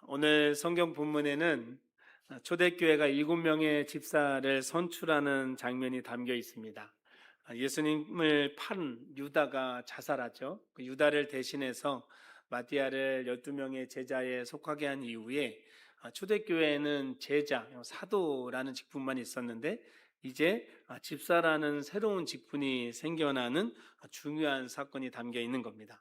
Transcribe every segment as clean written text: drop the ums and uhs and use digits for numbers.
오늘 성경 본문에는 초대교회가 7명의 집사를 선출하는 장면이 담겨 있습니다. 예수님을 판 유다가 자살하죠. 그 유다를 대신해서 마띠아를 12명의 제자에 속하게 한 이후에 초대교회에는 제자, 사도라는 직분만 있었는데 이제 집사라는 새로운 직분이 생겨나는 중요한 사건이 담겨 있는 겁니다.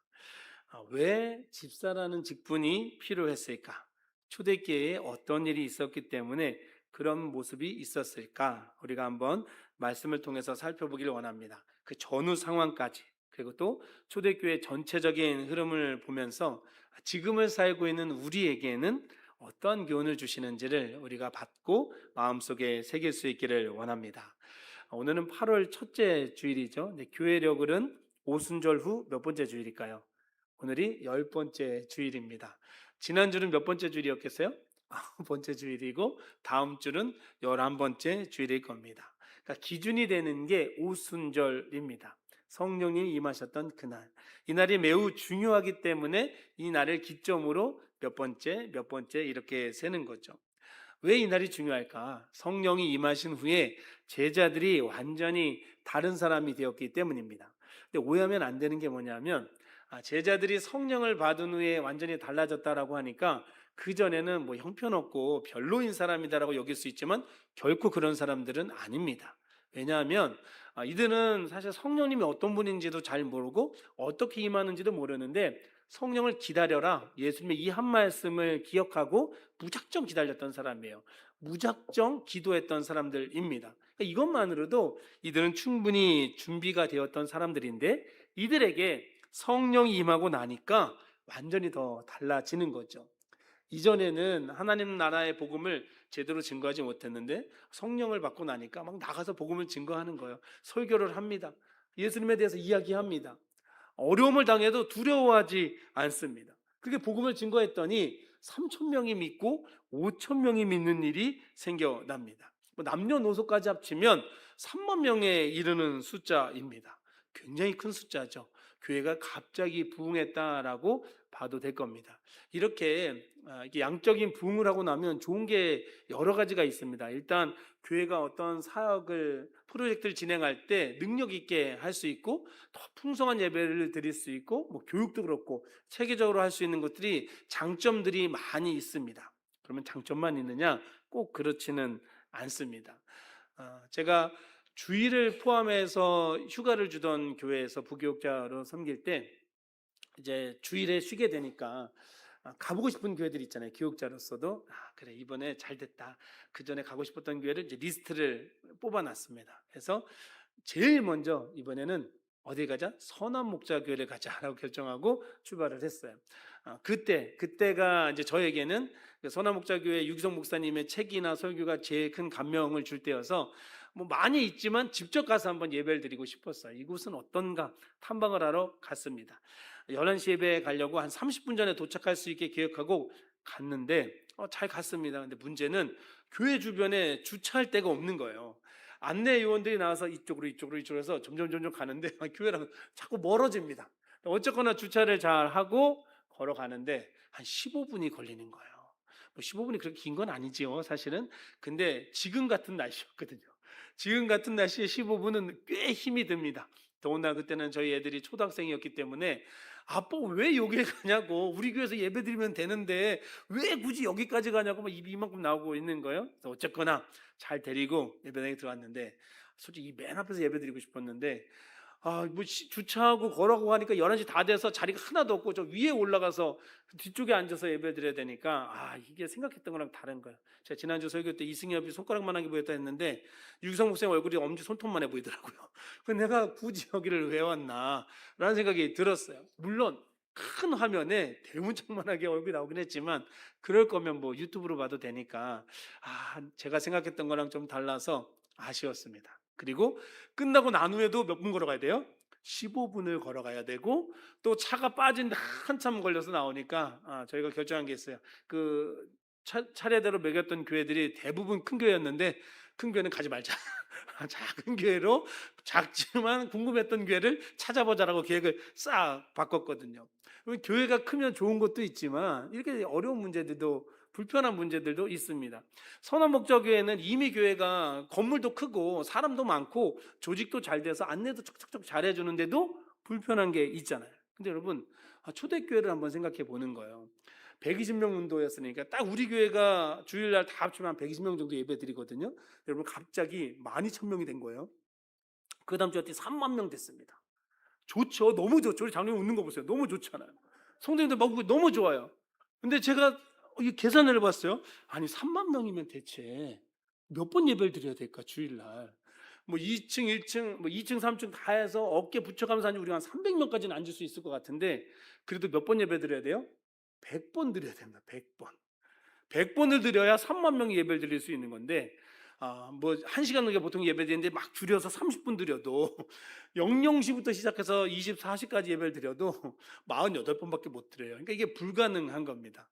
왜 집사라는 직분이 필요했을까? 초대교회에 어떤 일이 있었기 때문에 그런 모습이 있었을까? 우리가 한번 말씀을 통해서 살펴보기를 원합니다. 그 전후 상황까지, 그리고 또 초대교회 전체적인 흐름을 보면서 지금을 살고 있는 우리에게는 어떤 교훈을 주시는지를 우리가 받고 마음속에 새길 수 있기를 원합니다. 오늘은 8월 첫째 주일이죠. 교회력은 오순절 후 몇 번째 주일일까요? 오늘이 10번째 주일입니다. 지난주는 몇 번째 주일이었겠어요? 9번째 주일이고 다음 주는 11번째 주일일 겁니다. 그러니까 기준이 되는 게 오순절입니다. 성령님이 임하셨던 그날. 이 날이 매우 중요하기 때문에 이 날을 기점으로 몇 번째 이렇게 세는 거죠. 왜 이 날이 중요할까? 성령이 임하신 후에 제자들이 완전히 다른 사람이 되었기 때문입니다. 근데 오해하면 안 되는 게 뭐냐면 제자들이 성령을 받은 후에 완전히 달라졌다라고 하니까 그전에는 뭐 형편없고 별로인 사람이다라고 여길 수 있지만 결코 그런 사람들은 아닙니다. 왜냐하면 이들은 사실 성령님이 어떤 분인지도 잘 모르고 어떻게 임하는지도 모르는데 성령을 기다려라, 예수님의 이 한 말씀을 기억하고 무작정 기다렸던 사람이에요. 무작정 기도했던 사람들입니다. 그러니까 이것만으로도 이들은 충분히 준비가 되었던 사람들인데 이들에게 성령이 임하고 나니까 완전히 더 달라지는 거죠. 이전에는 하나님 나라의 복음을 제대로 증거하지 못했는데 성령을 받고 나니까 막 나가서 복음을 증거하는 거예요. 설교를 합니다. 예수님에 대해서 이야기합니다. 어려움을 당해도 두려워하지 않습니다. 그렇게 복음을 증거했더니 3천 명이 믿고 5천 명이 믿는 일이 생겨납니다. 남녀노소까지 합치면 3만 명에 이르는 숫자입니다. 굉장히 큰 숫자죠. 교회가 갑자기 부흥했다라고 봐도 될 겁니다. 이렇게 양적인 부흥을 하고 나면 좋은 게 여러 가지가 있습니다. 일단 교회가 어떤 사역을 프로젝트를 진행할 때 능력 있게 할 수 있고 더 풍성한 예배를 드릴 수 있고 뭐 교육도 그렇고 체계적으로 할 수 있는 것들이 장점들이 많이 있습니다. 그러면 장점만 있느냐? 꼭 그렇지는 않습니다. 제가 주일을 포함해서 휴가를 주던 교회에서 부교육자로 섬길 때 이제 주일에 쉬게 되니까 가보고 싶은 교회들 있잖아요. 교육자로서도 그래 이번에 잘 됐다. 그 전에 가고 싶었던 교회를 이제 리스트를 뽑아놨습니다. 그래서 제일 먼저 이번에는 어디 가자? 선한목자교회를 가자라고 결정하고 출발을 했어요. 그때가 이제 저에게는 그 선한목자교회 유기성 목사님의 책이나 설교가 제일 큰 감명을 줄 때여서 뭐 많이 있지만 직접 가서 한번 예배를 드리고 싶었어요. 이곳은 어떤가 탐방을 하러 갔습니다. 11시 예배에 가려고 한 30분 전에 도착할 수 있게 계획하고 갔는데 잘 갔습니다. 근데 문제는 교회 주변에 주차할 데가 없는 거예요. 안내 요원들이 나와서 이쪽으로 해서 점점 가는데 교회랑 자꾸 멀어집니다. 어쨌거나 주차를 잘 하고 걸어가는데 한 15분이 걸리는 거예요. 뭐 15분이 그렇게 긴 건 아니지요, 사실은. 근데 지금 같은 날씨였거든요. 지금 같은 날씨에 15분은 꽤 힘이 듭니다. 더군다나 그때는 저희 애들이 초등학생이었기 때문에 아빠 왜 여기에 가냐고, 우리 교회에서 예배 드리면 되는데 왜 굳이 여기까지 가냐고 막 입이 이만큼 나오고 있는 거예요. 그래서 어쨌거나 잘 데리고 예배당에 들어왔는데 솔직히 맨 앞에서 예배 드리고 싶었는데 뭐 주차하고 걸어가고 하니까 11시 다 돼서 자리가 하나도 없고 저 위에 올라가서 뒤쪽에 앉아서 예배 드려야 되니까 이게 생각했던 거랑 다른 거예요. 제가 지난주 설교 때 이승엽이 손가락만하게 보였다 했는데 유기성 목사님 얼굴이 엄지 손톱만해 보이더라고요. 그래서 내가 굳이 여기를 왜 왔나 라는 생각이 들었어요. 물론 큰 화면에 대문짝만하게 얼굴이 나오긴 했지만 그럴 거면 뭐 유튜브로 봐도 되니까 제가 생각했던 거랑 좀 달라서 아쉬웠습니다. 그리고 끝나고 난 후에도 몇 분 걸어가야 돼요? 15분을 걸어가야 되고 또 차가 빠진데 한참 걸려서 나오니까 저희가 결정한 게 있어요. 그 차례대로 먹였던 교회들이 대부분 큰 교회였는데 큰 교회는 가지 말자. 작은 교회로 작지만 궁금했던 교회를 찾아보자라고 계획을 싹 바꿨거든요. 교회가 크면 좋은 것도 있지만 이렇게 어려운 문제들도 불편한 문제들도 있습니다. 선한 목적교회는 이미 교회가 건물도 크고 사람도 많고 조직도 잘 돼서 안내도 척척척 잘 해주는데도 불편한 게 있잖아요. 근데 여러분, 초대교회를 한번 생각해 보는 거예요. 120명 운동였으니까 딱 우리 교회가 주일날 다 합치면 한 120명 정도 예배 드리거든요. 여러분, 갑자기 12,000명이 된 거예요. 그 다음 주에 3만 명 됐습니다. 좋죠. 너무 좋죠. 우리 장로님 웃는 거 보세요. 너무 좋잖아요. 성도님들 막 너무 좋아요. 근데 제가 이 계산을 해봤어요. 아니 3만 명이면 대체 몇 번 예배를 드려야 될까 주일날? 뭐 2층, 1층, 뭐 2층, 3층 다 해서 어깨 붙여가면서 하니 우리가 한 300명까지는 앉을 수 있을 것 같은데 그래도 몇 번 예배 드려야 돼요? 100번 드려야 됩니다. 100번. 100번을 드려야 3만 명이 예배를 드릴 수 있는 건데 뭐 1시간 넘게 보통 예배드리는데 막 줄여서 30분 드려도 00시부터 시작해서 24시까지 예배를 드려도 48번밖에 못 드려요. 그러니까 이게 불가능한 겁니다.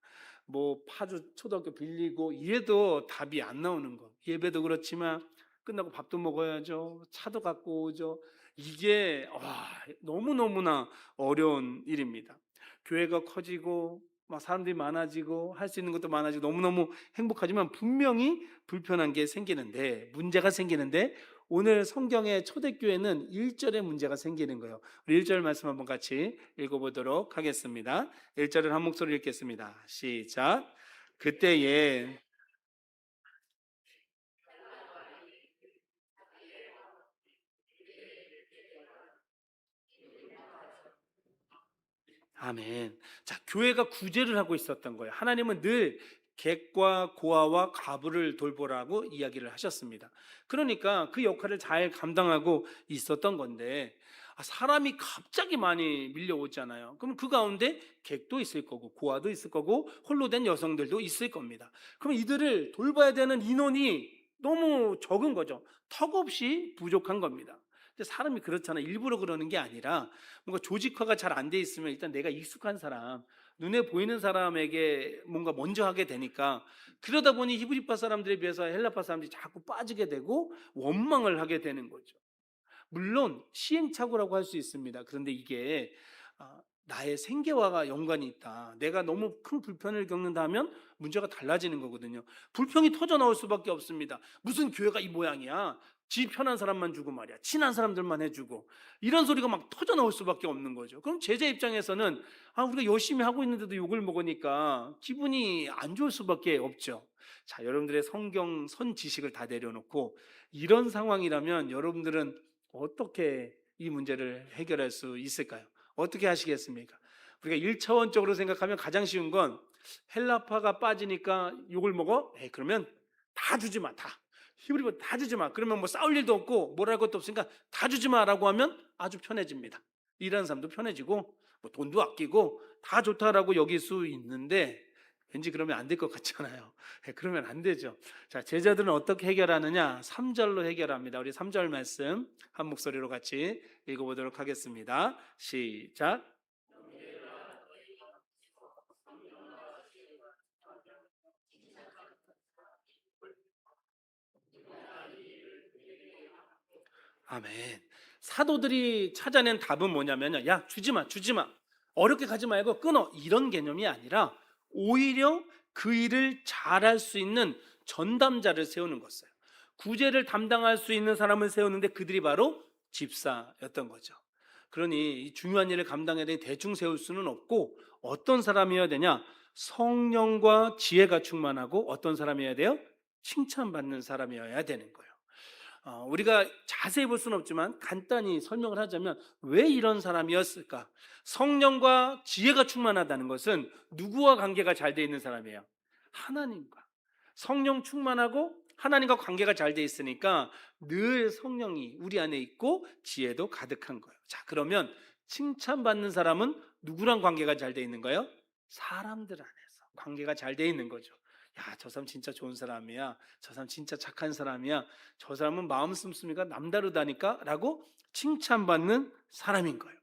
뭐 파주 초등학교 빌리고 이래도 답이 안 나오는 거. 예배도 그렇지만 끝나고 밥도 먹어야죠. 차도 갖고 오죠. 이게 너무너무나 어려운 일입니다. 교회가 커지고 막 사람들이 많아지고 할 수 있는 것도 많아지고 너무너무 행복하지만 분명히 불편한 게 생기는데 문제가 생기는데 오늘 성경의 초대교회는 1절에 문제가 생기는 거예요. 우리 1절 말씀 한번 같이 읽어보도록 하겠습니다. 1절을 한 목소리로 읽겠습니다. 시작. 그때에 아멘. 자, 교회가 구제를 하고 있었던 거예요. 하나님은 늘 객과 고아와 과부를 돌보라고 이야기를 하셨습니다. 그러니까 그 역할을 잘 감당하고 있었던 건데 사람이 갑자기 많이 밀려오잖아요. 그럼 그 가운데 객도 있을 거고 고아도 있을 거고 홀로 된 여성들도 있을 겁니다. 그럼 이들을 돌봐야 되는 인원이 너무 적은 거죠. 턱없이 부족한 겁니다. 근데 사람이 그렇잖아요. 일부러 그러는 게 아니라 뭔가 조직화가 잘 안 돼 있으면 일단 내가 익숙한 사람, 눈에 보이는 사람에게 뭔가 먼저 하게 되니까 그러다 보니 히브리파 사람들에 비해서 헬라파 사람들이 자꾸 빠지게 되고 원망을 하게 되는 거죠. 물론 시행착오라고 할 수 있습니다. 그런데 이게 나의 생계와 연관이 있다. 내가 너무 큰 불편을 겪는다면 문제가 달라지는 거거든요. 불평이 터져 나올 수밖에 없습니다. 무슨 교회가 이 모양이야. 지 편한 사람만 주고 말이야. 친한 사람들만 해주고 이런 소리가 막 터져 나올 수밖에 없는 거죠. 그럼 제자 입장에서는 우리가 열심히 하고 있는데도 욕을 먹으니까 기분이 안 좋을 수밖에 없죠. 자, 여러분들의 성경 선 지식을 다 내려놓고 이런 상황이라면 여러분들은 어떻게 이 문제를 해결할 수 있을까요? 어떻게 하시겠습니까? 우리가 1차원적으로 생각하면 가장 쉬운 건 헬라파가 빠지니까 욕을 먹어? 그러면 다 주지 마, 다. 히브리파 다 주지 마. 그러면 뭐 싸울 일도 없고 뭘 할 것도 없으니까 다 주지 마라고 하면 아주 편해집니다. 일하는 사람도 편해지고 뭐 돈도 아끼고 다 좋다라고 여길 수 있는데 왠지 그러면 안 될 것 같잖아요. 그러면 안 되죠. 자, 제자들은 어떻게 해결하느냐? 3절로 해결합니다. 우리 3절 말씀 한 목소리로 같이 읽어보도록 하겠습니다. 시작. 아멘. 사도들이 찾아낸 답은 뭐냐면요. 야, 주지 마, 주지 마. 어렵게 가지 말고 끊어. 이런 개념이 아니라 오히려 그 일을 잘할 수 있는 전담자를 세우는 것이에요. 구제를 담당할 수 있는 사람을 세우는데 그들이 바로 집사였던 거죠. 그러니 이 중요한 일을 감당해야 되니 대충 세울 수는 없고 어떤 사람이어야 되냐? 성령과 지혜가 충만하고 어떤 사람이어야 돼요? 칭찬받는 사람이어야 되는 거예요. 우리가 자세히 볼 수는 없지만 간단히 설명을 하자면 왜 이런 사람이었을까? 성령과 지혜가 충만하다는 것은 누구와 관계가 잘 돼 있는 사람이에요? 하나님과. 성령 충만하고 하나님과 관계가 잘 돼 있으니까 늘 성령이 우리 안에 있고 지혜도 가득한 거예요. 자, 그러면 칭찬받는 사람은 누구랑 관계가 잘 돼 있는 거예요? 사람들 안에서 관계가 잘 돼 있는 거죠. 야, 저 사람 진짜 좋은 사람이야. 저 사람 진짜 착한 사람이야. 저 사람은 마음 씀씀이가 남다르다니까 라고 칭찬받는 사람인 거예요.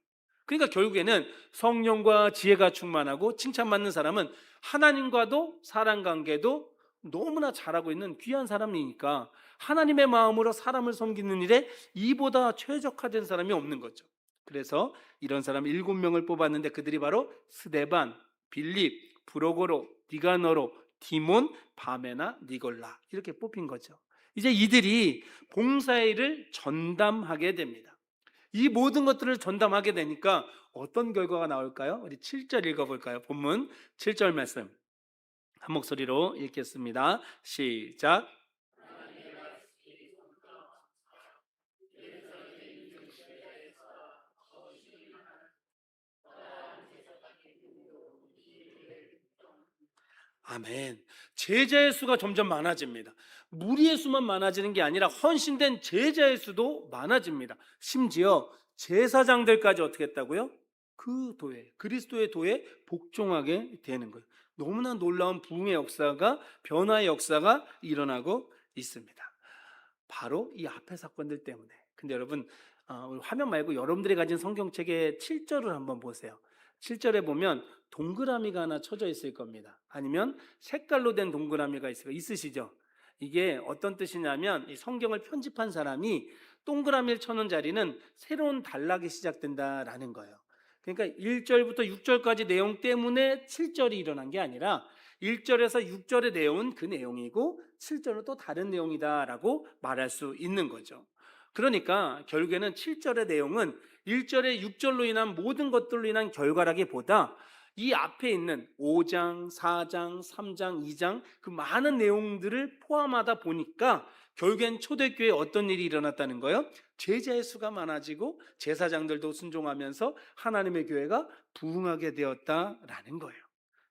그러니까 결국에는 성령과 지혜가 충만하고 칭찬받는 사람은 하나님과도 사람 관계도 너무나 잘하고 있는 귀한 사람이니까 하나님의 마음으로 사람을 섬기는 일에 이보다 최적화된 사람이 없는 거죠. 그래서 이런 사람 7명을 뽑았는데 그들이 바로 스데반, 빌립, 브로고로, 니가노로, 디몬, 바메나, 니골라 이렇게 뽑힌 거죠. 이제 이들이 봉사의 일을 전담하게 됩니다. 이 모든 것들을 전담하게 되니까 어떤 결과가 나올까요? 우리 7절 읽어볼까요? 본문 7절 말씀 한 목소리로 읽겠습니다. 시작. 아멘. 제자의 수가 점점 많아집니다. 무리의 수만 많아지는 게 아니라 헌신된 제자의 수도 많아집니다. 심지어 제사장들까지 어떻게 했다고요? 그 도에, 그리스도의 도에 복종하게 되는 거예요. 너무나 놀라운 부흥의 역사가, 변화의 역사가 일어나고 있습니다. 바로 이 앞의 사건들 때문에. 근데 여러분, 우리 화면 말고 여러분들이 가진 성경책의 7절을 한번 보세요. 7절에 보면 동그라미가 하나 쳐져 있을 겁니다. 아니면 색깔로 된 동그라미가 있으시죠? 이게 어떤 뜻이냐면 이 성경을 편집한 사람이 동그라미를 쳐놓은 자리는 새로운 단락이 시작된다라는 거예요. 그러니까 1절부터 6절까지 내용 때문에 7절이 일어난 게 아니라 1절에서 6절의 내용은 그 내용이고 7절은 또 다른 내용이다라고 말할 수 있는 거죠. 그러니까 결국에는 7절의 내용은 1절에 6절로 인한 모든 것들로 인한 결과라기보다 이 앞에 있는 5장, 4장, 3장, 2장 그 많은 내용들을 포함하다 보니까 결국엔 초대교회에 어떤 일이 일어났다는 거예요? 제자의 수가 많아지고 제사장들도 순종하면서 하나님의 교회가 부흥하게 되었다라는 거예요.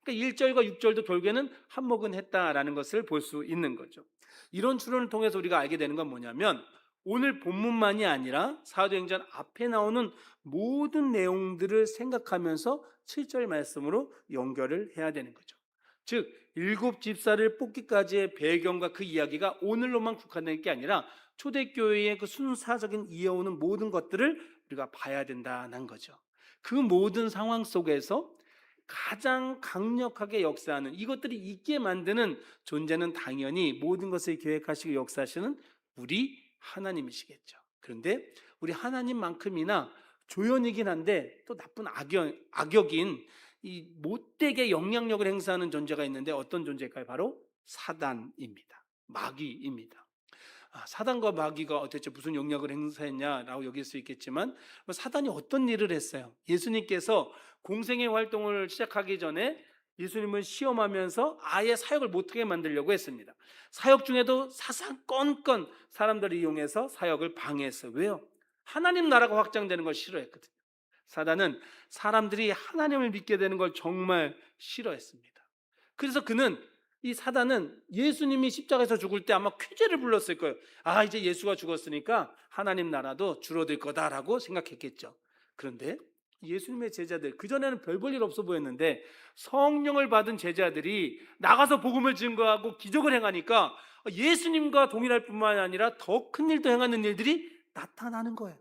그러니까 1절과 6절도 결국에는 한몫은 했다라는 것을 볼 수 있는 거죠. 이런 추론을 통해서 우리가 알게 되는 건 뭐냐면 오늘 본문만이 아니라 사도행전 앞에 나오는 모든 내용들을 생각하면서 7절 말씀으로 연결을 해야 되는 거죠. 즉 7집사를 뽑기까지의 배경과 그 이야기가 오늘로만 국한된 게 아니라 초대교회의 그 순사적인 이어오는 모든 것들을 우리가 봐야 된다는 거죠. 그 모든 상황 속에서 가장 강력하게 역사하는 이것들이 있게 만드는 존재는 당연히 모든 것을 계획하시고 역사하시는 우리 하나님이시겠죠. 그런데 우리 하나님만큼이나 조연이긴 한데 또 나쁜 악역인 이 못되게 영향력을 행사하는 존재가 있는데 어떤 존재일까요? 바로 사단입니다. 마귀입니다. 사단과 마귀가 대체 무슨 영향을 행사했냐라고 여길 수 있겠지만 사단이 어떤 일을 했어요? 예수님께서 공생의 활동을 시작하기 전에 예수님을 시험하면서 아예 사역을 못하게 만들려고 했습니다. 사역 중에도 사사건건 사람들을 이용해서 사역을 방해했어요. 왜요? 하나님 나라가 확장되는 걸 싫어했거든요. 사단은 사람들이 하나님을 믿게 되는 걸 정말 싫어했습니다. 그래서 이 사단은 예수님이 십자가에서 죽을 때 아마 쾌재를 불렀을 거예요. 이제 예수가 죽었으니까 하나님 나라도 줄어들 거다라고 생각했겠죠. 그런데 예수님의 제자들, 그전에는 별 볼 일 없어 보였는데 성령을 받은 제자들이 나가서 복음을 증거하고 기적을 행하니까 예수님과 동일할 뿐만 아니라 더 큰 일도 행하는 일들이 나타나는 거예요.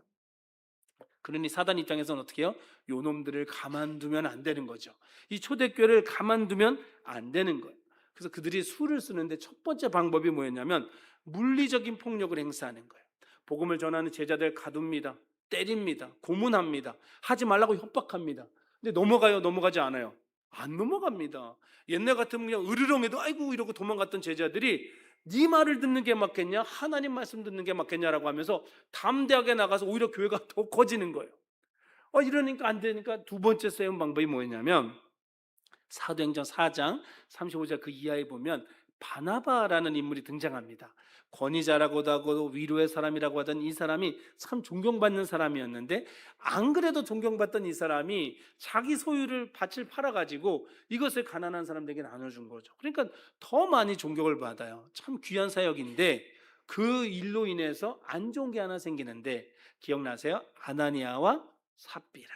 그러니 사단 입장에서는 어떻게 해요? 요 놈들을 가만두면 안 되는 거죠. 이 초대교회를 가만두면 안 되는 거예요. 그래서 그들이 수를 쓰는데 첫 번째 방법이 뭐였냐면 물리적인 폭력을 행사하는 거예요. 복음을 전하는 제자들 가둡니다. 때립니다. 고문합니다. 하지 말라고 협박합니다. 근데 넘어가요? 넘어가지 않아요? 안 넘어갑니다. 옛날 같으면 그냥 으르렁해도 아이고 이러고 도망갔던 제자들이 네 말을 듣는 게 맞겠냐? 하나님 말씀 듣는 게 맞겠냐라고 하면서 담대하게 나가서 오히려 교회가 더 커지는 거예요. 이러니까 안 되니까 두 번째 세운 방법이 뭐였냐면 사도행전 4장 35절 그 이하에 보면 바나바라는 인물이 등장합니다. 권위자라고도 하고 위로의 사람이라고 하던 이 사람이 참 존경받는 사람이었는데 안 그래도 존경받던 이 사람이 자기 소유를 밭을 팔아가지고 이것을 가난한 사람들에게 나눠준 거죠. 그러니까 더 많이 존경을 받아요. 참 귀한 사역인데 그 일로 인해서 안 좋은 게 하나 생기는데 기억나세요? 아나니아와 삽비라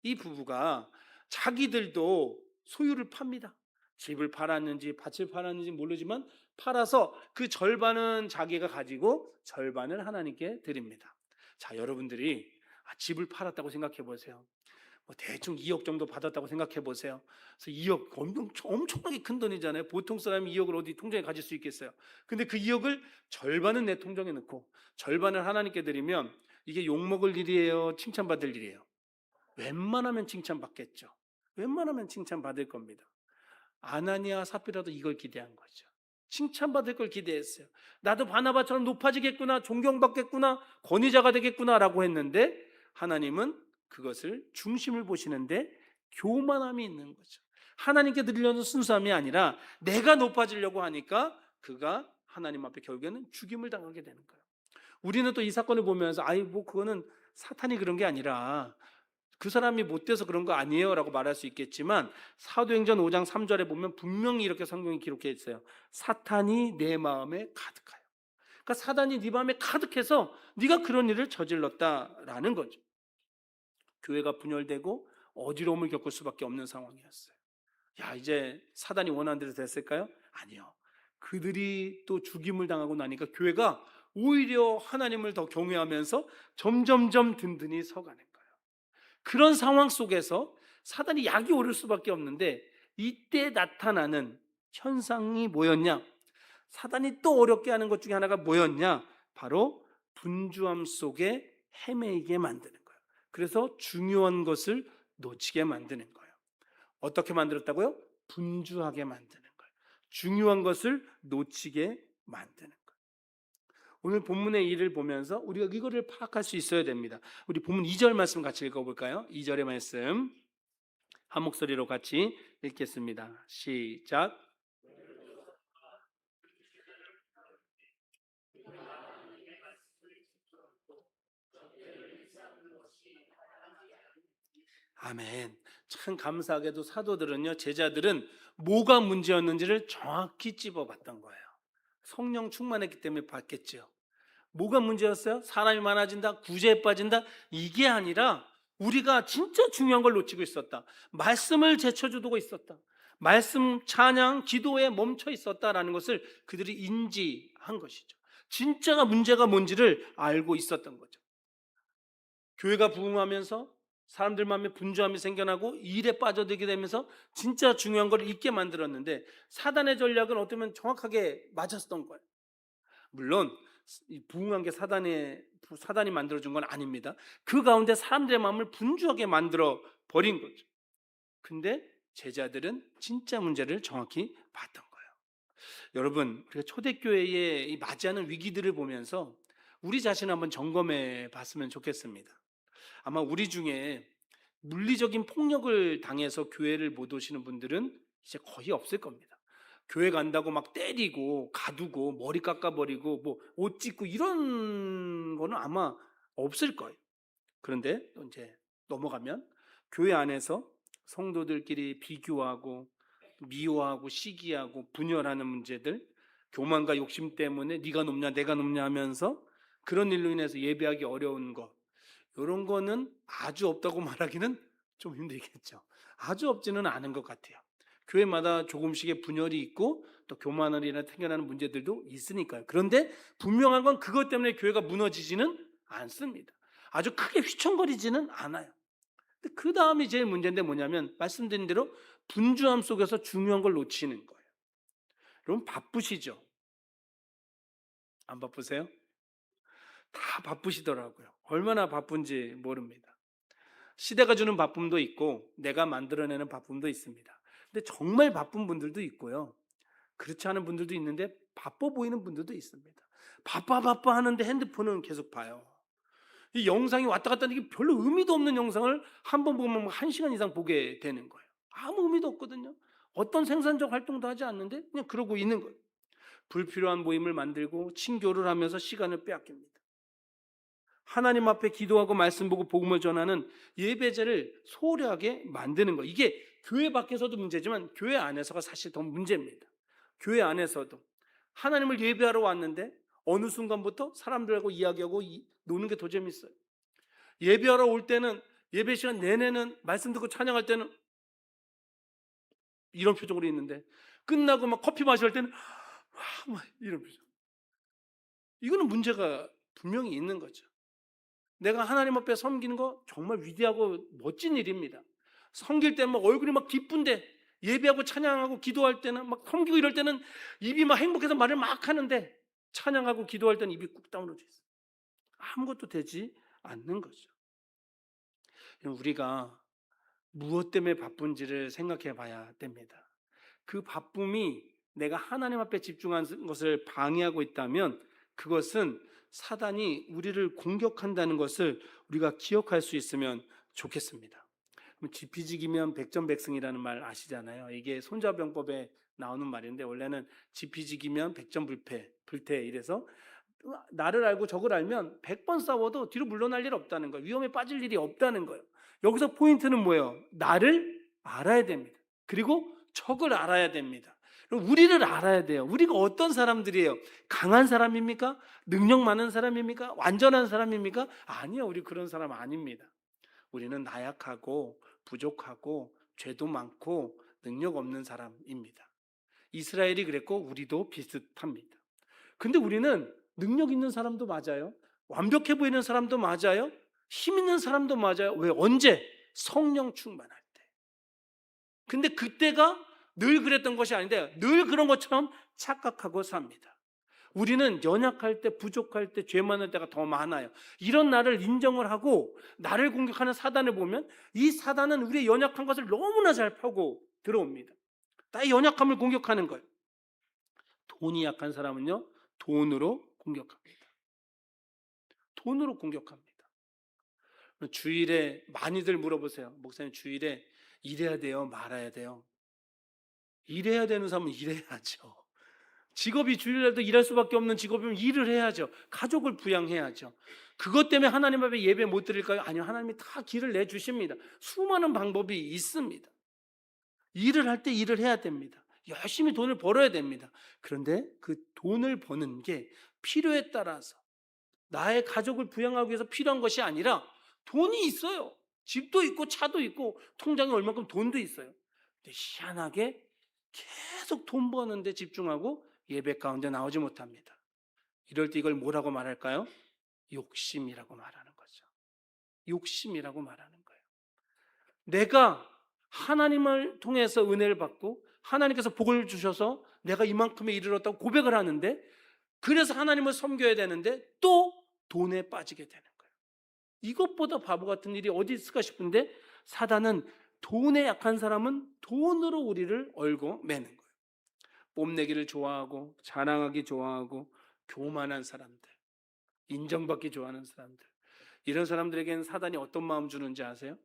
이 부부가 자기들도 소유를 팝니다. 집을 팔았는지 밭을 팔았는지 모르지만 팔아서 그 절반은 자기가 가지고 절반을 하나님께 드립니다. 자, 여러분들이 집을 팔았다고 생각해 보세요. 대충 2억 정도 받았다고 생각해 보세요. 그래서 2억 엄청나게 큰 돈이잖아요. 보통 사람이 2억을 어디 통장에 가질 수 있겠어요. 근데 그 2억을 절반은 내 통장에 넣고 절반을 하나님께 드리면 이게 욕먹을 일이에요? 칭찬받을 일이에요? 웬만하면 칭찬받겠죠. 웬만하면 칭찬받을 겁니다. 아나니아 삽비라도 이걸 기대한 거죠. 칭찬받을 걸 기대했어요. 나도 바나바처럼 높아지겠구나, 존경받겠구나, 권위자가 되겠구나라고 했는데 하나님은 그것을 중심을 보시는데 교만함이 있는 거죠. 하나님께 드리려는 순수함이 아니라 내가 높아지려고 하니까 그가 하나님 앞에 결국에는 죽임을 당하게 되는 거예요. 우리는 또 이 사건을 보면서 그거는 사탄이 그런 게 아니라 그 사람이 못돼서 그런 거 아니에요 라고 말할 수 있겠지만 사도행전 5장 3절에 보면 분명히 이렇게 성경이 기록해 있어요. 사탄이 내 마음에 가득하여. 그러니까 사단이 네 마음에 가득해서 네가 그런 일을 저질렀다라는 거죠. 교회가 분열되고 어지러움을 겪을 수밖에 없는 상황이었어요. 이제 사단이 원하는 대로 됐을까요? 아니요. 그들이 또 죽임을 당하고 나니까 교회가 오히려 하나님을 더 경외하면서 점점점 든든히 서가는 거예요. 그런 상황 속에서 사단이 약이 오를 수밖에 없는데 이때 나타나는 현상이 뭐였냐? 사단이 또 어렵게 하는 것 중에 하나가 뭐였냐? 바로 분주함 속에 헤매이게 만드는 거예요. 그래서 중요한 것을 놓치게 만드는 거예요. 어떻게 만들었다고요? 분주하게 만드는 거예요. 중요한 것을 놓치게 만드는 거예요. 오늘 본문의 일을 보면서 우리가 이거를 파악할 수 있어야 됩니다. 우리 본문 2절 말씀 같이 읽어볼까요? 2절의 말씀 한 목소리로 같이 읽겠습니다. 시작. 아멘. 참 감사하게도 사도들은요, 제자들은 뭐가 문제였는지를 정확히 찝어봤던 거예요. 성령 충만했기 때문에 봤겠죠. 뭐가 문제였어요? 사람이 많아진다, 구제에 빠진다, 이게 아니라 우리가 진짜 중요한 걸 놓치고 있었다. 말씀을 제쳐주고 있었다. 말씀, 찬양, 기도에 멈춰 있었다라는 것을 그들이 인지한 것이죠. 진짜가 문제가 뭔지를 알고 있었던 거죠. 교회가 부흥하면서 사람들 마음에 분주함이 생겨나고 일에 빠져들게 되면서 진짜 중요한 걸 잊게 만들었는데 사단의 전략은 어쩌면 정확하게 맞았던 거예요. 물론 부흥한 게 사단이 만들어준 건 아닙니다. 그 가운데 사람들의 마음을 분주하게 만들어 버린 거죠. 근데 제자들은 진짜 문제를 정확히 봤던 거예요. 여러분, 우리가 초대교회에 맞이하는 위기들을 보면서 우리 자신을 한번 점검해 봤으면 좋겠습니다. 아마 우리 중에 물리적인 폭력을 당해서 교회를 못 오시는 분들은 이제 거의 없을 겁니다. 교회 간다고 막 때리고 가두고 머리 깎아버리고 뭐 옷 찢고 이런 거는 아마 없을 거예요. 그런데 또 이제 넘어가면 교회 안에서 성도들끼리 비교하고 미워하고 시기하고 분열하는 문제들, 교만과 욕심 때문에 네가 높냐 내가 높냐 하면서 그런 일로 인해서 예배하기 어려운 것, 이런 거는 아주 없다고 말하기는 좀 힘들겠죠. 아주 없지는 않은 것 같아요. 교회마다 조금씩의 분열이 있고 또 교만으로 인해 생겨나는 문제들도 있으니까요. 그런데 분명한 건 그것 때문에 교회가 무너지지는 않습니다. 아주 크게 휘청거리지는 않아요. 근데 그 다음이 제일 문제인데 뭐냐면 말씀드린 대로 분주함 속에서 중요한 걸 놓치는 거예요. 여러분 바쁘시죠? 안 바쁘세요? 다 바쁘시더라고요. 얼마나 바쁜지 모릅니다. 시대가 주는 바쁨도 있고 내가 만들어내는 바쁨도 있습니다. 근데 정말 바쁜 분들도 있고요. 그렇지 않은 분들도 있는데 바빠 보이는 분들도 있습니다. 바빠 하는데 핸드폰은 계속 봐요. 이 영상이 왔다 갔다 하는 게 별로 의미도 없는 영상을 한 번 보면 1시간 이상 보게 되는 거예요. 아무 의미도 없거든요. 어떤 생산적 활동도 하지 않는데 그냥 그러고 있는 거예요. 불필요한 모임을 만들고 친교를 하면서 시간을 빼앗깁니다. 하나님 앞에 기도하고 말씀 보고 복음을 전하는 예배제를 소홀하게 만드는 거. 이게 교회 밖에서도 문제지만 교회 안에서가 사실 더 문제입니다. 교회 안에서도 하나님을 예배하러 왔는데 어느 순간부터 사람들하고 이야기하고 노는 게 더 재밌어요. 예배하러 올 때는 예배 시간 내내는 말씀 듣고 찬양할 때는 이런 표정으로 있는데 끝나고 막 커피 마실 때는 막 이런 표정. 이거는 문제가 분명히 있는 거죠. 내가 하나님 앞에 섬기는 거 정말 위대하고 멋진 일입니다. 섬길 때는 막 얼굴이 막 기쁜데 예배하고 찬양하고 기도할 때는 막 섬기고 이럴 때는 입이 막 행복해서 말을 막 하는데 찬양하고 기도할 때는 입이 꾹 다물어져 있어요. 아무것도 되지 않는 거죠. 우리가 무엇 때문에 바쁜지를 생각해 봐야 됩니다. 그 바쁨이 내가 하나님 앞에 집중하는 것을 방해하고 있다면 그것은 사단이 우리를 공격한다는 것을 우리가 기억할 수 있으면 좋겠습니다. 지피지기면 백전백승이라는 말 아시잖아요. 이게 손자병법에 나오는 말인데 원래는 지피지기면 백전불태 이래서 나를 알고 적을 알면 100번 싸워도 뒤로 물러날 일 없다는 거예요. 위험에 빠질 일이 없다는 거예요. 여기서 포인트는 뭐예요? 나를 알아야 됩니다. 그리고 적을 알아야 됩니다. 우리를 알아야 돼요. 우리가 어떤 사람들이에요? 강한 사람입니까? 능력 많은 사람입니까? 완전한 사람입니까? 아니요, 우리 그런 사람 아닙니다. 우리는 나약하고 부족하고 죄도 많고 능력 없는 사람입니다. 이스라엘이 그랬고 우리도 비슷합니다. 근데 우리는 능력 있는 사람도 맞아요. 완벽해 보이는 사람도 맞아요. 힘 있는 사람도 맞아요. 왜? 언제? 성령 충만할 때. 근데 그때가 늘 그랬던 것이 아닌데 늘 그런 것처럼 착각하고 삽니다. 우리는 연약할 때, 부족할 때, 죄 많을 때가 더 많아요. 이런 나를 인정을 하고 나를 공격하는 사단을 보면 이 사단은 우리의 연약한 것을 너무나 잘 파고 들어옵니다. 나의 연약함을 공격하는 거예요. 돈이 약한 사람은요, 돈으로 공격합니다. 돈으로 공격합니다. 주일에 많이들 물어보세요. 목사님, 주일에 일해야 돼요? 말아야 돼요? 일해야 되는 사람은 일해야죠. 직업이 주일날도 일할 수밖에 없는 직업이면 일을 해야죠. 가족을 부양해야죠. 그것 때문에 하나님 앞에 예배 못 드릴까요? 아니요, 하나님이 다 길을 내주십니다. 수많은 방법이 있습니다. 일을 할 때 일을 해야 됩니다. 열심히 돈을 벌어야 됩니다. 그런데 그 돈을 버는 게 필요에 따라서 나의 가족을 부양하기 위해서 필요한 것이 아니라 돈이 있어요. 집도 있고 차도 있고 통장에 얼마큼 돈도 있어요. 근데 희한하게 계속 돈 버는 데 집중하고 예배 가운데 나오지 못합니다. 이럴 때 이걸 뭐라고 말할까요? 욕심이라고 말하는 거죠. 욕심이라고 말하는 거예요. 내가 하나님을 통해서 은혜를 받고 하나님께서 복을 주셔서 내가 이만큼에 이르렀다고 고백을 하는데 그래서 하나님을 섬겨야 되는데 또 돈에 빠지게 되는 거예요. 이것보다 바보 같은 일이 어디 있을까 싶은데 사단은 돈에 약한 사람은 돈으로 우리를 얼고 매는 거예요. 뽐내기를 좋아하고 자랑하기 좋아하고 교만한 사람들, 인정받기 좋아하는 사람들, 이런 사람들에게는 사단이 어떤 마음 주는지 아세요?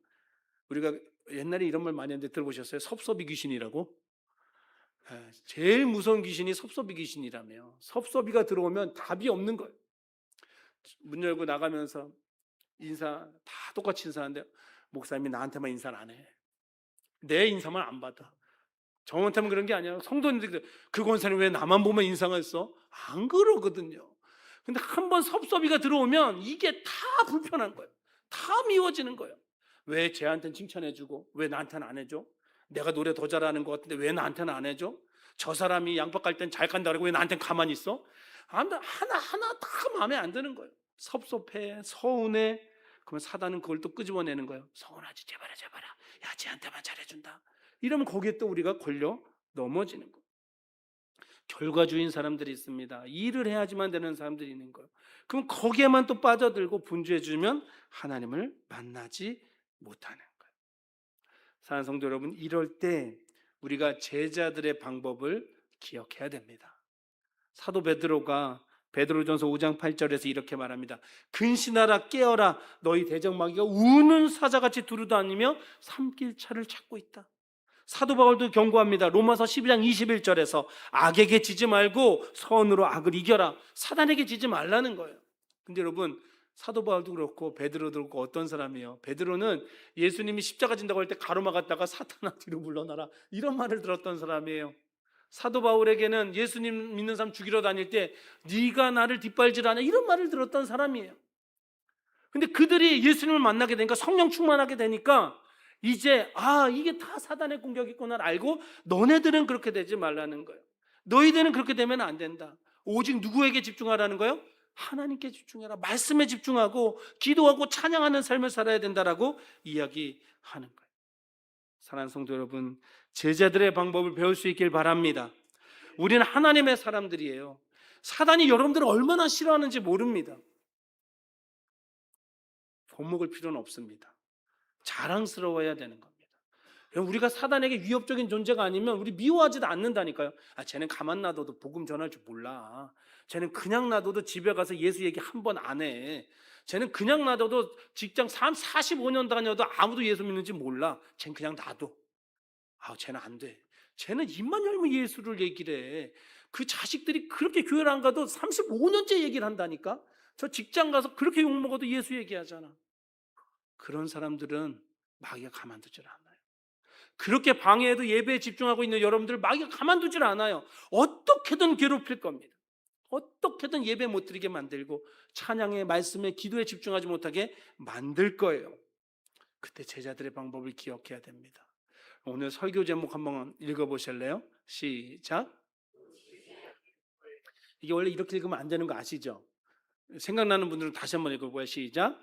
우리가 옛날에 이런 말 많이 했는데 들어보셨어요? 섭섭이 귀신이라고? 제일 무서운 귀신이 섭섭이 귀신이라며. 섭섭이가 들어오면 답이 없는 거예요. 문 열고 나가면서 인사 다 똑같이 인사하는데 목사님이 나한테만 인사를 안 해. 내 인사만 안 받아. 저한테만 그런 게 아니야. 성도님들 그 권사님 왜 나만 보면 인상을 했어? 안 그러거든요. 근데 한번 섭섭이가 들어오면 이게 다 불편한 거예요. 다 미워지는 거예요. 왜 쟤한테는 칭찬해주고 왜 나한테는 안 해줘? 내가 노래 더 잘하는 것 같은데 왜 나한테는 안 해줘? 저 사람이 양파 깔 땐 잘 깐다 그러고 왜 나한테는 가만히 있어? 하나하나 다 마음에 안 드는 거예요. 섭섭해, 서운해. 그러면 사단은 그걸 또 끄집어내는 거예요. 서운하지, 제발아. 야, 쟤한테만 잘해준다. 이러면 거기에 또 우리가 걸려 넘어지는 거예요. 결과주의인 사람들이 있습니다. 일을 해야지만 되는 사람들이 있는 거예요. 그럼 거기에만 또 빠져들고 분주해지면 하나님을 만나지 못하는 거예요. 사랑하는 성도 여러분, 이럴 때 우리가 제자들의 방법을 기억해야 됩니다. 사도 베드로가 베드로전서 5장 8절에서 이렇게 말합니다. 근신하라, 깨어라, 너희 대적마귀가 우는 사자같이 두루다니며 삼킬 차를 찾고 있다. 사도 바울도 경고합니다. 로마서 12장 21절에서 악에게 지지 말고 선으로 악을 이겨라. 사단에게 지지 말라는 거예요. 근데 여러분, 사도 바울도 그렇고 베드로도 그렇고 어떤 사람이에요? 베드로는 예수님이 십자가 진다고 할 때 가로막았다가 사탄아 뒤로 물러나라 이런 말을 들었던 사람이에요. 사도 바울에게는 예수님 믿는 사람 죽이러 다닐 때 네가 나를 뒷발질하냐 이런 말을 들었던 사람이에요. 근데 그들이 예수님을 만나게 되니까 성령 충만하게 되니까 이제 이게 다 사단의 공격이구나 알고 너네들은 그렇게 되지 말라는 거예요. 너희들은 그렇게 되면 안 된다. 오직 누구에게 집중하라는 거예요? 하나님께 집중해라. 말씀에 집중하고 기도하고 찬양하는 삶을 살아야 된다라고 이야기하는 거예요. 사랑하는 성도 여러분, 제자들의 방법을 배울 수 있길 바랍니다. 우리는 하나님의 사람들이에요. 사단이 여러분들을 얼마나 싫어하는지 모릅니다. 겁먹을 필요는 없습니다. 자랑스러워야 되는 겁니다. 우리가 사단에게 위협적인 존재가 아니면 우리 미워하지도 않는다니까요. 쟤는 가만 놔둬도 복음 전할 줄 몰라. 쟤는 그냥 놔둬도 집에 가서 예수 얘기 한 번 안 해. 쟤는 그냥 놔둬도 직장 45년 다녀도 아무도 예수 믿는지 몰라. 쟤는 그냥 놔둬. 쟤는 안 돼. 쟤는 입만 열면 예수를 얘기를 해. 그 자식들이 그렇게 교회를 안 가도 35년째 얘기를 한다니까. 저 직장 가서 그렇게 욕먹어도 예수 얘기하잖아. 그런 사람들은 마귀가 가만두질 않아요. 그렇게 방해해도 예배에 집중하고 있는 여러분들 마귀가 가만두질 않아요. 어떻게든 괴롭힐 겁니다. 어떻게든 예배 못 드리게 만들고 찬양에, 말씀에, 기도에 집중하지 못하게 만들 거예요. 그때 제자들의 방법을 기억해야 됩니다. 오늘 설교 제목 한번 읽어보실래요? 시작. 이게 원래 이렇게 읽으면 안 되는 거 아시죠? 생각나는 분들은 다시 한번 읽어봐요. 시작.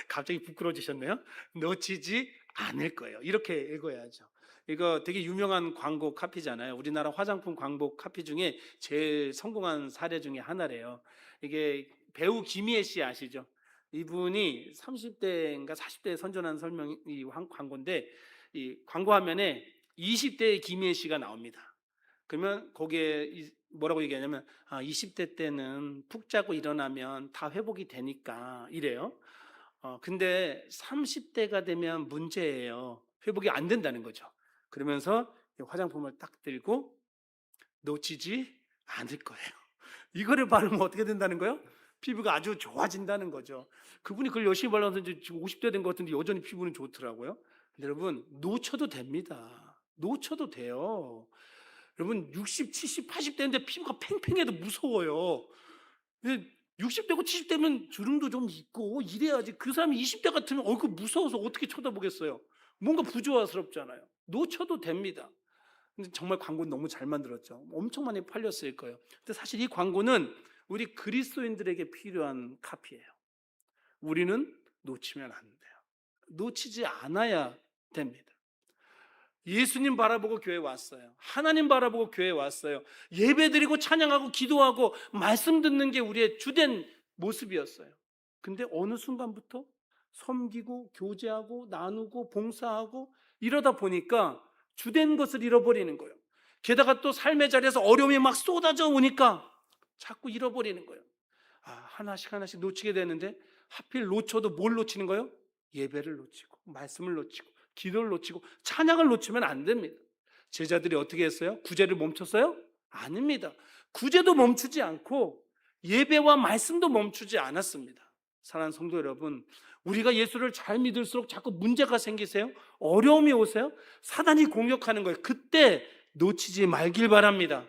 갑자기 부끄러워지셨네요. 놓치지 않을 거예요. 이렇게 읽어야죠. 이거 되게 유명한 광고 카피잖아요. 우리나라 화장품 광고 카피 중에 제일 성공한 사례 중에 하나래요. 이게 배우 김희애 씨 아시죠? 이분이 30대인가 40대에 선전한 이 광고인데, 이 광고 화면에 20대의 김희애 씨가 나옵니다. 그러면 거기에 뭐라고 얘기하냐면 20대 때는 푹 자고 일어나면 다 회복이 되니까 이래요. 근데 30대가 되면 문제예요. 회복이 안 된다는 거죠. 그러면서 화장품을 딱 들고 놓치지 않을 거예요. 이거를 바르면 어떻게 된다는 거예요? 피부가 아주 좋아진다는 거죠. 그분이 그걸 열심히 발라서 이제 지금 50대 된 것 같은데 여전히 피부는 좋더라고요. 여러분, 놓쳐도 됩니다. 놓쳐도 돼요. 여러분, 60, 70, 80대인데 피부가 팽팽해도 무서워요. 60대고 70대면 주름도 좀 있고 이래야지. 그 사람이 20대 같으면 그 무서워서 어떻게 쳐다보겠어요. 뭔가 부조화스럽잖아요. 놓쳐도 됩니다. 근데 정말 광고는 너무 잘 만들었죠. 엄청 많이 팔렸을 거예요. 근데 사실 이 광고는 우리 그리스도인들에게 필요한 카피예요. 우리는 놓치면 안 돼요. 놓치지 않아야 됩니다. 예수님 바라보고 교회 왔어요. 하나님 바라보고 교회 왔어요. 예배드리고 찬양하고 기도하고 말씀 듣는 게 우리의 주된 모습이었어요. 근데 어느 순간부터 섬기고 교제하고 나누고 봉사하고 이러다 보니까 주된 것을 잃어버리는 거예요. 게다가 또 삶의 자리에서 어려움이 막 쏟아져 오니까 자꾸 잃어버리는 거예요. 하나씩 하나씩 놓치게 되는데 하필 놓쳐도 뭘 놓치는 거예요? 예배를 놓치고 말씀을 놓치고 기도를 놓치고 찬양을 놓치면 안 됩니다. 제자들이 어떻게 했어요? 구제를 멈췄어요? 아닙니다. 구제도 멈추지 않고 예배와 말씀도 멈추지 않았습니다. 사랑하는 성도 여러분, 우리가 예수를 잘 믿을수록 자꾸 문제가 생기세요? 어려움이 오세요? 사단이 공격하는 거예요. 그때 놓치지 말길 바랍니다.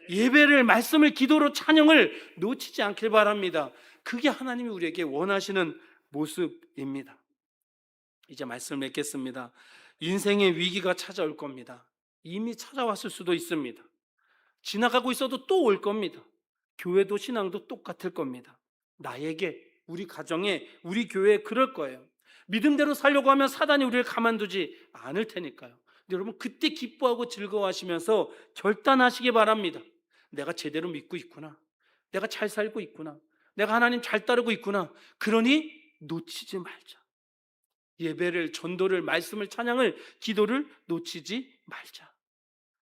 예배를, 말씀을, 기도로 찬양을 놓치지 않길 바랍니다. 그게 하나님이 우리에게 원하시는 모습입니다. 이제 말씀을 맺겠습니다. 인생의 위기가 찾아올 겁니다. 이미 찾아왔을 수도 있습니다. 지나가고 있어도 또 올 겁니다. 교회도 신앙도 똑같을 겁니다. 나에게, 우리 가정에, 우리 교회에 그럴 거예요. 믿음대로 살려고 하면 사단이 우리를 가만두지 않을 테니까요. 여러분, 그때 기뻐하고 즐거워하시면서 결단하시기 바랍니다. 내가 제대로 믿고 있구나. 내가 잘 살고 있구나. 내가 하나님 잘 따르고 있구나. 그러니 놓치지 말자. 예배를, 전도를, 말씀을, 찬양을, 기도를 놓치지 말자.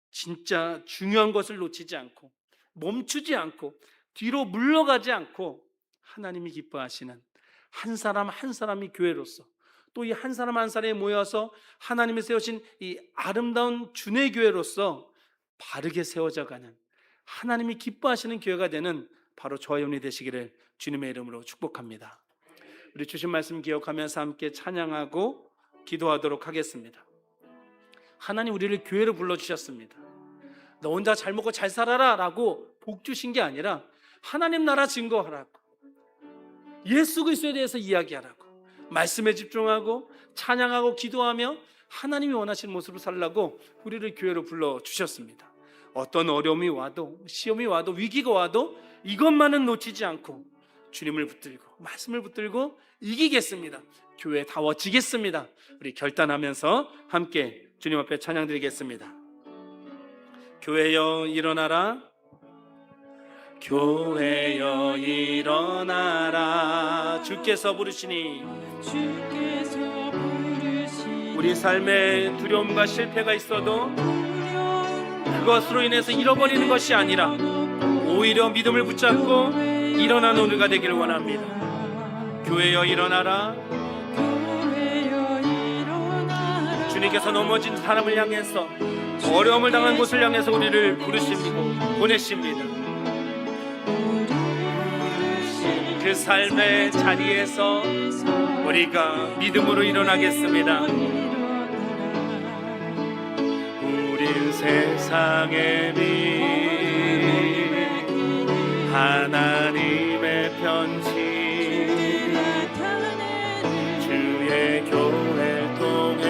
진짜 중요한 것을 놓치지 않고 멈추지 않고 뒤로 물러가지 않고 하나님이 기뻐하시는 한 사람 한 사람이 교회로서, 또 이 한 사람 한 사람이 모여서 하나님이 세우신 이 아름다운 주의 교회로서 바르게 세워져가는, 하나님이 기뻐하시는 교회가 되는 바로 저와 여러분이 되시기를 주님의 이름으로 축복합니다. 우리 주신 말씀 기억하면서 함께 찬양하고 기도하도록 하겠습니다. 하나님 우리를 교회로 불러주셨습니다. 너 혼자 잘 먹고 잘 살아라 라고 복 주신 게 아니라 하나님 나라 증거하라고, 예수 그리스도에 대해서 이야기하라고, 말씀에 집중하고 찬양하고 기도하며 하나님이 원하시는 모습으로 살라고 우리를 교회로 불러주셨습니다. 어떤 어려움이 와도, 시험이 와도, 위기가 와도 이것만은 놓치지 않고 주님을 붙들고 말씀을 붙들고 이기겠습니다. 교회다워지겠습니다. 우리 결단하면서 함께 주님 앞에 찬양 드리겠습니다. 교회여 일어나라, 교회여 일어나라. 주께서 부르시니 우리 삶에 두려움과 실패가 있어도 그것으로 인해서 잃어버리는 것이 아니라 오히려 믿음을 붙잡고 일어나는 우리가 되기를 원합니다. 교회여 일어나라. 주님께서 넘어진 사람을 향해서, 어려움을 당한 곳을 향해서 우리를 부르시고 보내십니다. 그 삶의 자리에서 우리가 믿음으로 일어나겠습니다. 우린 세상의 빛, 하나님의 편지, 주의 교회를 통해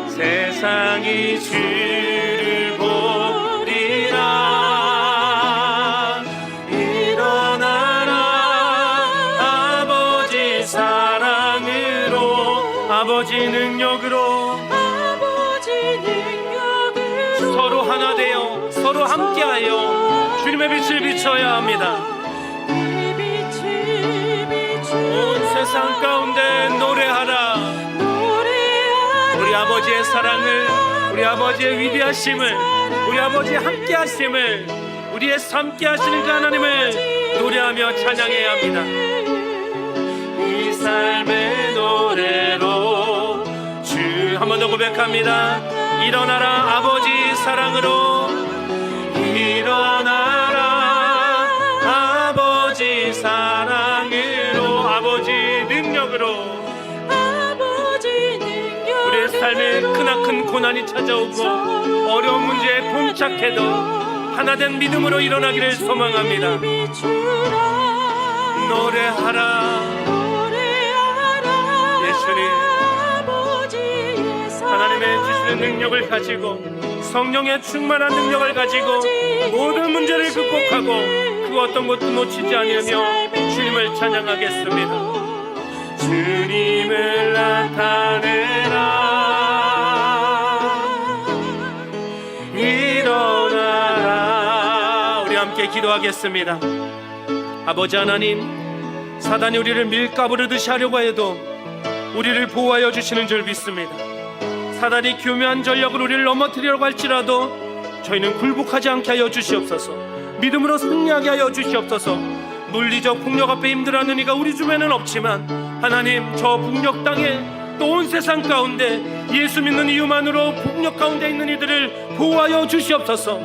세상이 주를 보리라. 일어나라. 아버지 사랑으로, 아버지 능력으로 서로 하나 되어 서로 함께하여 주님의 빛을 비춰야 합니다. 온 세상 가운데 노래하라. 우리 아버지의 사랑을, 우리 아버지의 위대하심을, 우리 아버지의 함께하심을, 우리의 함께하시는 그 하나님을 노래하며 찬양해야 합니다. 이 삶의 노래로 주, 한 번 더 고백합니다. 일어나라. 아버지 사랑으로 일어나라. 아버지 사랑으로, 아버지 능력으로 우리의 삶에 크나큰 고난이 찾아오고 어려운 문제에 봉착해도 하나된 믿음으로 일어나기를 소망합니다. 노래하라. 예수님, 하나님의 주시는 능력을 가지고, 성령의 충만한 능력을 가지고 모든 문제를 극복하고 그 어떤 것도 놓치지 않으며 주님을 찬양하겠습니다. 주님을 나타내라. 일어나라. 우리 함께 기도하겠습니다. 아버지 하나님, 사단이 우리를 밀가부르듯이 하려고 해도 우리를 보호하여 주시는 줄 믿습니다. 사단이 교묘한 전략으로 우리를 넘어뜨리려고 할지라도 저희는 굴복하지 않게 하여 주시옵소서. 믿음으로 승리하게 하여 주시옵소서. 물리적 폭력 앞에 힘들어하는 이가 우리 주변에는 없지만 하나님, 저 폭력 땅에 또 온 세상 가운데 예수 믿는 이유만으로 폭력 가운데 있는 이들을 보호하여 주시옵소서.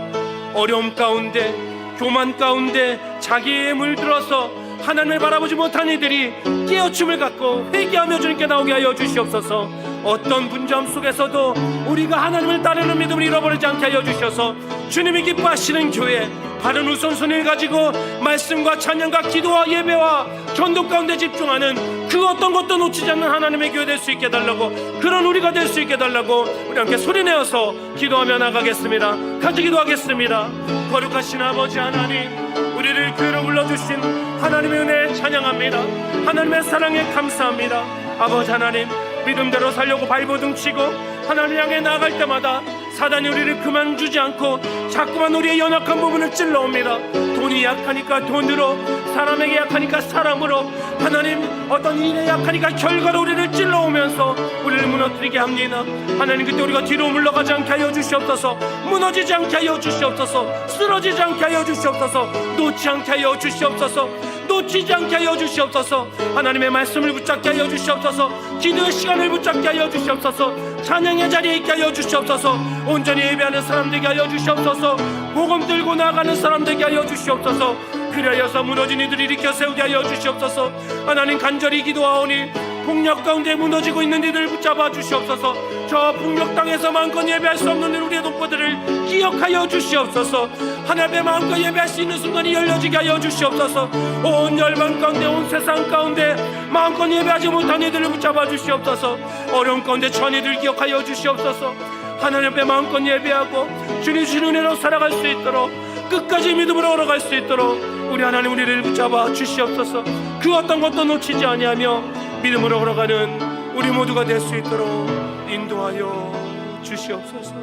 어려움 가운데, 교만 가운데 자기에 물들어서 하나님을 바라보지 못한 이들이 깨어침을 갖고 회개하며 주님께 나오게 하여 주시옵소서. 어떤 분점 속에서도 우리가 하나님을 따르는 믿음을 잃어버리지 않게 하여 주셔서 주님이 기뻐하시는 교회, 바른 우선순위를 가지고 말씀과 찬양과 기도와 예배와 전도 가운데 집중하는 그 어떤 것도 놓치지 않는 하나님의 교회 될 수 있게 달라고, 그런 우리가 될 수 있게 달라고 우리 함께 소리내어서 기도하며 나가겠습니다. 같이 기도하겠습니다. 거룩하신 아버지 하나님, 우리를 교회로 불러주신 하나님의 은혜에 찬양합니다. 하나님의 사랑에 감사합니다. 아버지 하나님, 믿음대로 살려고 발버둥 치고 하나님 향해 나아갈 때마다 사단이 우리를 그만두지 않고 자꾸만 우리의 연약한 부분을 찔러옵니다. 돈이 약하니까 돈으로, 사람에게 약하니까 사람으로, 하나님 어떤 일에 약하니까 결과로 우리를 찔러오면서 우리를 무너뜨리게 합니다. 하나님, 그때 우리가 뒤로 물러가지 않게 하여 주시옵소서. 무너지지 않게 하여 주시옵소서. 쓰러지지 않게 하여 주시옵소서. 놓지 않게 하여 주시옵소서. 놓치지 않게 하여 주시옵소서. 하나님의 말씀을 붙잡게 하여 주시옵소서. 기도의 시간을 붙잡게 하여 주시옵소서. 찬양의 자리에 있게 하여 주시옵소서. 온전히 예배하는 사람 되게 하여 주시옵소서. 복음 들고 나가는 사람 되게 하여 주시옵소서. 그리하여서 무너진 이들을 일으켜 세우게 하여 주시옵소서. 하나님, 간절히 기도하오니 폭력 가운데 무너지고 있는 이들을 붙잡아 주시옵소서. 저 폭력 땅에서 마음껏 예배할 수 없는 우리의 동포들을 기억하여 주시옵소서. 하나님의 마음껏 예배할 수 있는 순간이 열려지게 하여 주시옵소서. 온 열방 가운데, 온 세상 가운데 마음껏 예배하지 못한 이들을 붙잡아 주시옵소서. 어려운 가운데 처한 이들을 기억하여 주시옵소서. 하나님 앞에 마음껏 예배하고 주님 주신 은혜로 살아갈 수 있도록, 끝까지 믿음으로 걸어갈 수 있도록 우리 하나님, 우리를 붙잡아 주시옵소서. 그 어떤 것도 놓치지 아니하며 믿음으로 걸어가는 우리 모두가 될 수 있도록 인도하여 주시옵소서.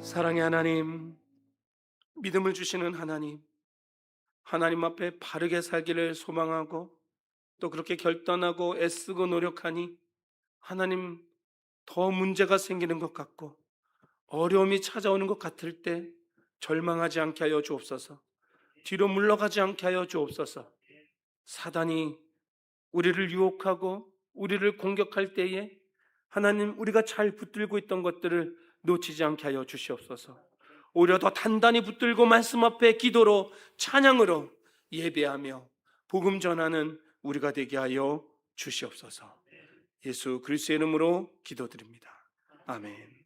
사랑의 하나님, 믿음을 주시는 하나님, 하나님 앞에 바르게 살기를 소망하고 또 그렇게 결단하고 애쓰고 노력하니 하나님, 더 문제가 생기는 것 같고 어려움이 찾아오는 것 같을 때 절망하지 않게 하여 주옵소서. 뒤로 물러가지 않게 하여 주옵소서. 사단이 우리를 유혹하고 우리를 공격할 때에 하나님, 우리가 잘 붙들고 있던 것들을 놓치지 않게 하여 주시옵소서. 오히려 더 단단히 붙들고 말씀 앞에 기도로 찬양으로 예배하며 복음 전하는 우리가 되게 하여 주시옵소서. 예수 그리스도의 이름으로 기도드립니다. 아멘.